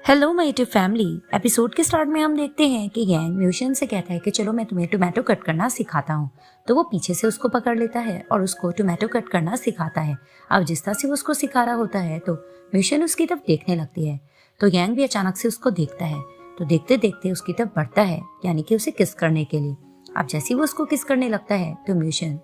Hello my YouTube family. Episode के start में हम देखते हैं कि यांग म्यूशन से कहता है कि चलो मैं तुम्हें टोमेटो कट करना सिखाता हूँ। तो वो पीछे से उसको पकड़ लेता है और उसको टोमेटो कट करना सिखाता है। अब जिस तरह से वो उसको सिखा रहा होता है तो म्यूशन उसकी तरफ देखने लगती है। तो यांग भी अचानक से उसको देखता है, तो देखते देखते उसकी तरफ बढ़ता है, यानी कि उसे किस करने के लिए। अब जैसे ही वो उसको किस करने लगता है तो म्यूशन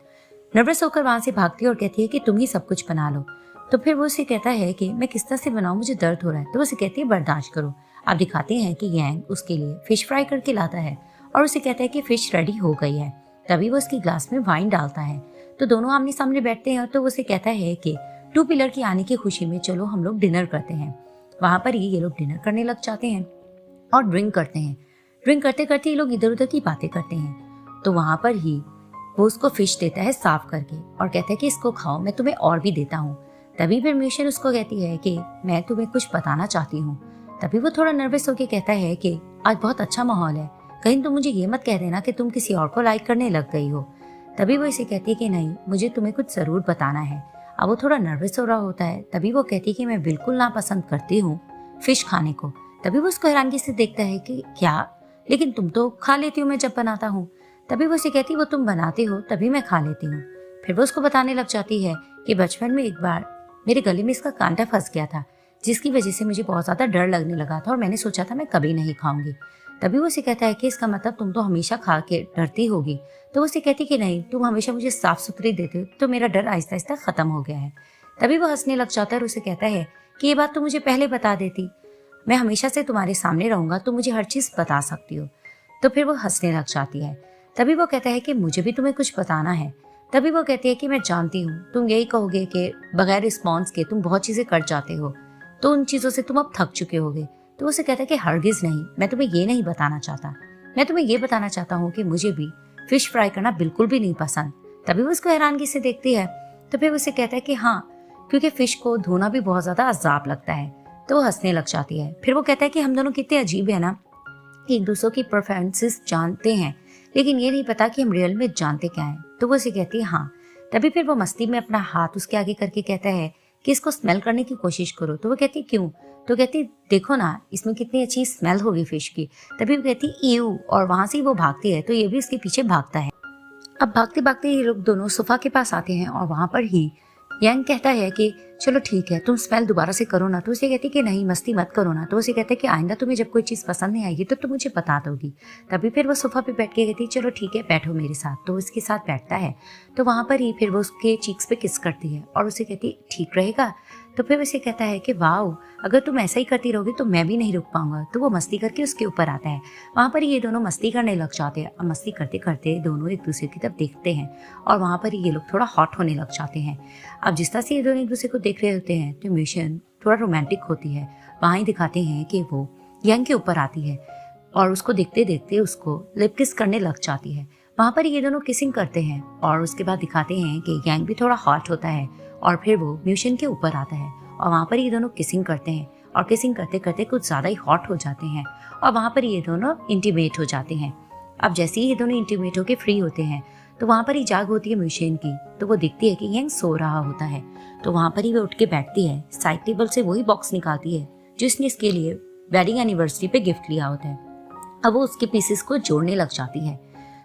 नर्वस होकर वहां से भागती है और कहती है कि तुम ही सब कुछ बना लो। तो फिर वो उसे कहता है कि मैं किस तरह से बनाऊं, मुझे दर्द हो रहा है। तो वो उसे कहती है बर्दाश्त करो। आप दिखाते हैं कि यांग उसके लिए फिश फ्राई करके लाता है और उसे कहता है कि फिश रेडी हो गई है। तभी वो उसकी ग्लास में वाइन डालता है। तो दोनों आमने सामने बैठते हैं। तो वो उसे कहता है कि टू पिलर की आने की खुशी में चलो हम लोग डिनर करते हैं। वहां पर ही ये लोग डिनर करने लग जाते हैं और ड्रिंक करते हैं। ड्रिंक करते करते ये लोग इधर उधर की बातें करते हैं। तो वहां पर ही वो उसको फिश देता है साफ करके और कहता है कि इसको खाओ, मैं तुम्हें और भी देता हूँ। तभी फिर म्यूशन उसको कहती है कि मैं तुम्हें कुछ बताना चाहती हूँ। तभी वो थोड़ा नर्वस होकर कहता है कि आज बहुत अच्छा माहौल है, कहीं तुम मुझे ये मत कह देना कि तुम किसी और को लाइक करने लग गई हो। तभी वो इसे कहती है कि नहीं, मुझे तुम्हें कुछ जरूर बताना है। अब वो थोड़ा नर्वस हो रहा होता है। तभी वो कहती है कि मैं बिल्कुल नापसंद करती हूँ फिश खाने को। तभी वो उसको हैरानगी से देखता है कि क्या, लेकिन तुम तो खा लेती हो मैं जब बनाता हूँ। तभी वो उसे कहती है वो तुम बनाते हो तभी मैं खा लेती हूँ। फिर वो उसको बताने लग जाती है कि बचपन में एक बार मेरे गले में इसका कांटा फंस गया था, जिसकी वजह से मुझे बहुत ज्यादा डर लगने लगा था और मैंने सोचा था मैं कभी नहीं खाऊंगी। तभी वो उसे कहता है कि इसका मतलब तुम तो हमेशा खा के डरती होगी। तो वो उसे कहती कि नहीं, तुम हमेशा मुझे साफ सुथरी देते हो तो मेरा डर आहिस्ता आहिस्ता खत्म हो गया है। तभी वो हंसने लग जाता है और उसे कहता है कि ये बात तो मुझे पहले बता देती, मैं हमेशा से तुम्हारे सामने रहूंगा, तुम मुझे हर चीज बता सकती हो। तो फिर वो हंसने लग जाती है। तभी वो कहता है कि मुझे भी तुम्हें कुछ बताना है। तभी वो कहती है कि मैं जानती हूँ तुम यही कहोगे कि बगैर रिस्पॉन्स के तुम बहुत चीजें कर जाते हो, तो उन चीजों से तुम अब थक चुके होगे। तो उसे कहता है कि हरगिज नहीं, मैं तुम्हें ये नहीं बताना चाहता, मैं तुम्हें ये बताना चाहता हूँ कि मुझे भी फिश फ्राई करना बिल्कुल भी नहीं पसंद। तभी वो उसको हैरानगी से देखती है। तो फिर उसे कहता है कि हाँ, क्योंकि फिश को धोना भी बहुत ज्यादा अजाब लगता है। तो वो हंसने लग जाती है। फिर वो कहता है कि हम दोनों कितने अजीब है ना, कि एक दूसरों की प्रेफरेंसेस जानते हैं लेकिन ये नहीं पता कि हम रियल में जानते क्या है। तो वो उसे कहती है हाँ। तभी फिर वो मस्ती में अपना हाथ उसके आगे करके कहता है कि इसको स्मेल करने की कोशिश करो। तो वो कहती क्यों? तो कहती देखो ना, इसमें कितनी अच्छी स्मेल होगी फिश की। तभी वो कहती ईयू, और वहां से वो भागती है तो ये भी इसके पीछे भागता है। अब भागते भागते ये लोग दोनों सोफा के पास आते हैं और वहां पर ही यांग कहता है कि चलो ठीक है, तुम स्मेल दोबारा से करो ना। तो उसे कहती कि नहीं, मस्ती मत करो ना। तो उसे कहता है कि आइंदा तुम्हें जब कोई चीज पसंद नहीं आएगी तो तुम मुझे बता दोगी। तभी फिर वो सोफा पे बैठ के कहती चलो ठीक है, बैठो मेरे साथ। तो उसके साथ बैठता है। तो वहां पर ही फिर वो उसके चीक्स पे किस करती है और उसे कहती ठीक रहेगा। तो फिर उसे कहता है कि वाओ, अगर तुम ऐसा ही करती रहोगी तो मैं भी नहीं रुक पाऊंगा। तो वो मस्ती करके उसके ऊपर आता है। वहां पर ये दोनों मस्ती करने लग जाते हैं। अब मस्ती करते करते दोनों एक दूसरे की तरफ देखते हैं और वहां पर ये लोग थोड़ा हॉट होने लग जाते हैं। अब जिस तरह से ये दोनों एक दूसरे को देख रहे होते हैं तो म्यूशन थोड़ा रोमांटिक होती है। वहां ही दिखाते हैं कि वो यांग के ऊपर आती है और उसको देखते देखते उसको लिप किस करने लग जाती है। वहां पर ये दोनों किसिंग करते हैं और उसके बाद दिखाते हैं कि यांग भी थोड़ा हॉट होता है और फिर वो म्यूशन के ऊपर आता है और वहां पर ये दोनों किसिंग करते हैं और किसिंग करते करते कुछ ज्यादा ही हॉट हो जाते हैं और वहां पर ये दोनों इंटीमेट हो जाते हैं। अब जैसे ही ये दोनों इंटीमेट होके फ्री होते हैं तो वहां पर ही जाग होती है म्यूशन की। तो वो देखती है कि यांग सो रहा होता है। तो वहां पर ही वो उठ के बैठती है, साइड टेबल से वही बॉक्स निकालती है जिसने इसके लिए वेडिंग एनिवर्सरी पे गिफ्ट लिया होता है। अब वो उसके पीसेस को जोड़ने लग जाती है।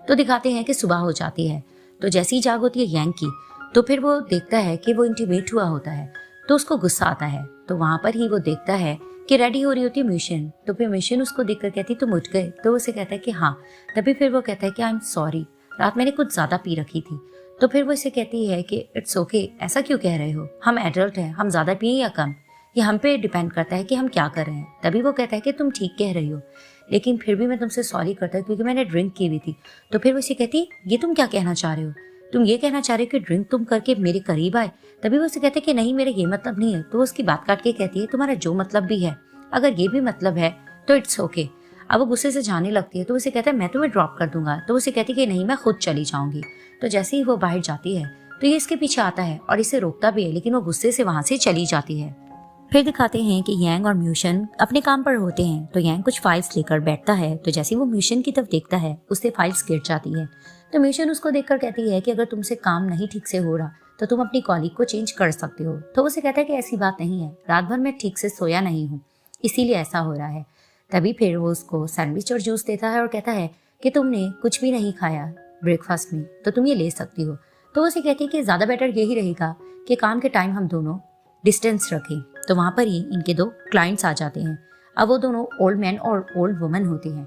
तो दिखाते हैं कि सुबह हो जाती है। तो जैसी ही जाग होती है यांग की, तो फिर वो देखता है कि वो इंटीमेट हुआ होता है। तो उसको गुस्सा आता है। तो वहां पर ही वो देखता है कि रेडी हो रही होती है म्यूशन। तो फिर म्यूशन उसको देखकर कहती तुम उठ गए? तो उसे कहता है कि हाँ। तभी फिर वो कहता है कि आई एम सॉरी, रात मैंने कुछ ज्यादा पी रखी थी। तो फिर वो इसे कहती है कि इट्स ओके, ऐसा क्यों कह रहे हो, हम एडल्ट हैं, हम ज्यादा पिए या कम, ये हम पे डिपेंड करता है कि हम क्या कर रहे हैं। तभी वो कहता है कि तुम ठीक कह रही हो, लेकिन फिर भी मैं तुमसे सॉरी करता हूँ क्योंकि मैंने ड्रिंक की हुई थी। तो फिर वो इसे कहती ये तुम क्या कहना चाह रहे हो, तुम ये कहना चाह रहे हो कि ड्रिंक तुम करके मेरे करीब आए? तभी वो उसे कहते कि नहीं, मेरा ये मतलब नहीं है। तो उसकी बात काट के कहती है तुम्हारा जो मतलब भी है, अगर ये भी मतलब है तो इट्स ओके। अब वो गुस्से से जाने लगती है। तो उसे कहता है मैं तुम्हें ड्रॉप कर दूंगा। तो उसे कहती कि नहीं, मैं खुद चली जाऊंगी। तो जैसे ही वो बाहर जाती है तो ये इसके पीछे आता है और इसे रोकता भी है, लेकिन वो गुस्से से वहां से चली जाती है। फिर दिखाते हैं कि यांग और म्यूशन अपने काम पर होते हैं। तो यांग कुछ फाइल्स लेकर बैठता है। तो जैसे वो म्यूशन की तरफ देखता है उससे फाइल्स गिर जाती है। तो म्यूशन उसको देखकर कहती है कि अगर तुमसे काम नहीं ठीक से हो रहा तो तुम अपनी कॉलीग को चेंज कर सकते हो। तो उसे कहता है कि ऐसी बात नहीं है, रात भर मैं ठीक से सोया नहीं हूँ, इसीलिए ऐसा हो रहा है। तभी फिर वो उसको सैंडविच और जूस देता है और कहता है कि तुमने कुछ भी नहीं खाया ब्रेकफास्ट में, तो तुम ये ले सकती हो। तो वो उसे कहती है कि ज़्यादा बेटर यही रहेगा कि काम के टाइम हम दोनों डिस्टेंस रखें। तो वहाँ पर ही इनके 2 क्लाइंट्स आ जाते हैं। अब वो दोनों ओल्ड मैन और ओल्ड वुमन होते हैं।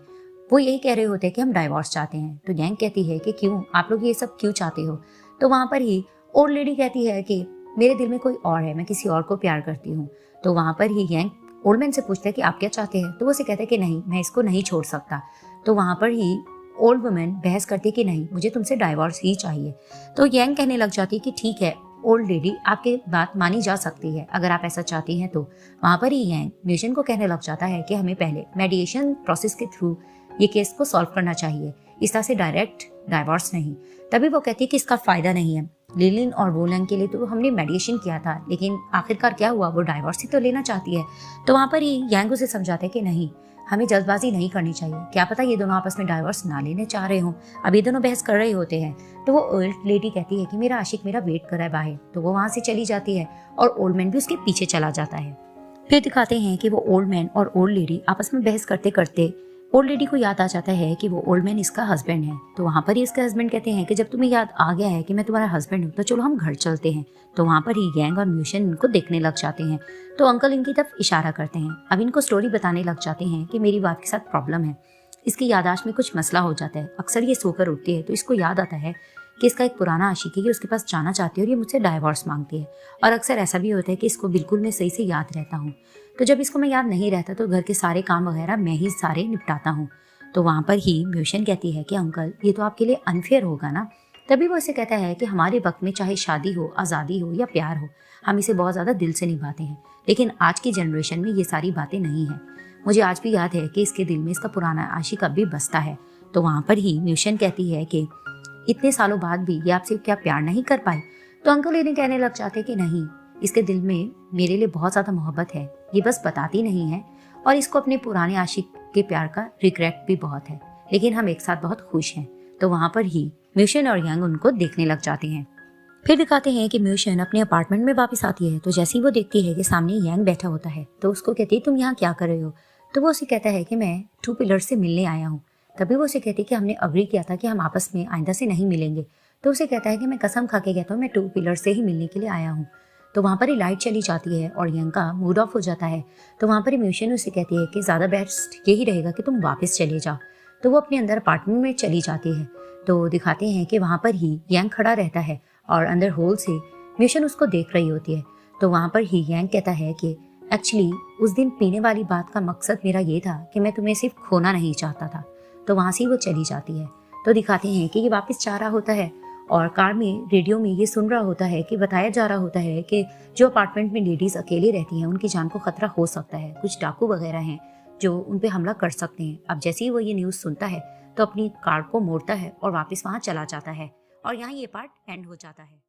वो यही कह रहे होते हैं कि हम डाइवोर्स चाहते हैं। तो गैंग कहती है कि क्यों, आप लोग ये सब क्यों चाहते हो? तो वहाँ पर ही ओल्ड लेडी कहती है कि मेरे दिल में कोई और है, मैं किसी और को प्यार करती हूँ। तो वहाँ पर ही गैंग ओल्ड मैन से पूछता है कि आप क्या चाहते हैं? तो वो उसे कहता है कि नहीं, मैं इसको नहीं छोड़ सकता। तो वहाँ पर ही ओल्ड वुमन बहस करती है कि नहीं, मुझे तुमसे डाइवोर्स ही चाहिए। तो यंग कहने लग जाती है कि ठीक है ओल्ड लेडी, आपकी बात मानी जा सकती है अगर आप ऐसा चाहती हैं तो। वहाँ पर ही यंग म्यूशन को कहने लग जाता है कि हमें पहले मेडिएशन प्रोसेस के थ्रू ये केस को सॉल्व करना चाहिए, इस तरह से डायरेक्ट डाइवोर्स नहीं। तभी वो कहती है कि इसका फायदा नहीं है, लिलिन और वोलंग के लिए तो हमने मेडिएशन किया था, लेकिन आखिरकार क्या हुआ, वो डाइवोर्स ही तो लेना चाहती है। तो वहाँ पर ही यंग उसे समझाता है कि नहीं, हमें जल्दबाजी नहीं करनी चाहिए, क्या पता ये दोनों आपस में डाइवोर्स ना लेने चाह रहे हों। अब ये दोनों बहस कर रहे होते हैं। तो वो ओल्ड लेडी कहती है कि मेरा आशिक मेरा वेट कर रहा है बाहर। तो वो वहाँ से चली जाती है और ओल्ड मैन भी उसके पीछे चला जाता है। फिर दिखाते हैं कि वो ओल्ड मैन और ओल्ड लेडी आपस में बहस करते करते ओल्ड लेडी को याद आ जाता है कि वो ओल्ड मैन इसका हस्बैंड है। तो वहाँ पर ही इसका हस्बैंड कहते हैं कि जब तुम्हें याद आ गया है कि मैं तुम्हारा हस्बैंड हूँ, तो चलो हम घर चलते हैं। तो वहाँ पर ही गैंग और म्यूशन इनको देखने लग जाते हैं। तो अंकल इनकी तरफ इशारा करते हैं। अब इनको स्टोरी बताने लग जाते हैं कि मेरी वाइफ के साथ प्रॉब्लम है, इसकी याददाश्त में कुछ मसला हो जाता है। अक्सर ये सोकर उठती है तो इसको याद आता है कि इसका एक पुराना आशिक है, ये उसके पास जाना चाहती है और ये मुझसे डाइवोर्स मांगती है। और अक्सर ऐसा भी होता है कि इसको बिल्कुल मैं सही से याद रहता हूँ। तो जब इसको मैं याद नहीं रहता तो घर के सारे काम वगैरह मैं ही सारे निपटाता हूँ। तो वहाँ पर ही म्यूशन कहती है कि अंकल ये तो आपके लिए अनफेयर होगा ना। तभी वो इसे कहता है कि हमारे वक्त में चाहे शादी हो, आज़ादी हो या प्यार हो, हम इसे बहुत ज़्यादा दिल से निभाते हैं, लेकिन आज की जनरेशन में ये सारी बातें नहीं हैं। मुझे आज भी याद है कि इसके दिल में इसका पुराना आशिक अब भी बसता है। तो वहाँ पर ही म्यूशन कहती है कि इतने सालों बाद भी ये आपसे क्या प्यार नहीं कर पाई? तो अंकल इन्हें कहने लग जाते कि नहीं, इसके दिल में मेरे लिए बहुत ज़्यादा मोहब्बत है, ये बस बताती नहीं है, और इसको अपने पुराने आशिक के प्यार का रिग्रेट भी बहुत है, लेकिन हम एक साथ बहुत खुश हैं। तो वहाँ पर ही म्यूशन और यंग उनको देखने लग जाते हैं। फिर दिखाते हैं कि म्यूशन अपने अपार्टमेंट में वापस आती है। तो जैसे ही वो देखती है कि सामने यंग बैठा होता है तो उसको कहती है तुम यहाँ क्या कर रहे हो? तो वो उसे कहता है कि मैं 2 पिलर्स से मिलने आया हूँ। तभी वो उसे कहती है कि हमने अग्री किया था कि हम आपस में आइंदा से नहीं मिलेंगे। तो उसे कहता है कि मैं कसम खा के कहता हूँ मैं 2 पिलर्स से ही मिलने के लिए आया हूँ। तो वहाँ पर ही लाइट चली जाती है और यंग का मूड ऑफ हो जाता है। तो वहाँ पर ही म्यूशन उसे कहती है कि ज़्यादा बेस्ट यही रहेगा कि तुम वापस चले जाओ। तो वो अपने अंदर अपार्टमेंट में चली जाती है। तो दिखाते हैं कि वहाँ पर ही यंग खड़ा रहता है और अंदर होल से म्यूशन उसको देख रही होती है। तो वहाँ पर ही यंग कहता है कि एक्चुअली उस दिन पीने वाली बात का मकसद मेरा ये था कि मैं तुम्हें सिर्फ खोना नहीं चाहता था। तो वहाँ से वो चली जाती है। तो दिखाते हैं कि ये वापस जा रहा होता है और कार में रेडियो में ये सुन रहा होता है कि बताया जा रहा होता है कि जो अपार्टमेंट में लेडीज़ अकेले रहती हैं उनकी जान को खतरा हो सकता है, कुछ डाकू वगैरह हैं जो उन पे हमला कर सकते हैं। अब जैसे ही वो ये न्यूज़ सुनता है तो अपनी कार को मोड़ता है और वापस वहाँ चला जाता है और यहाँ ये पार्ट एंड हो जाता है।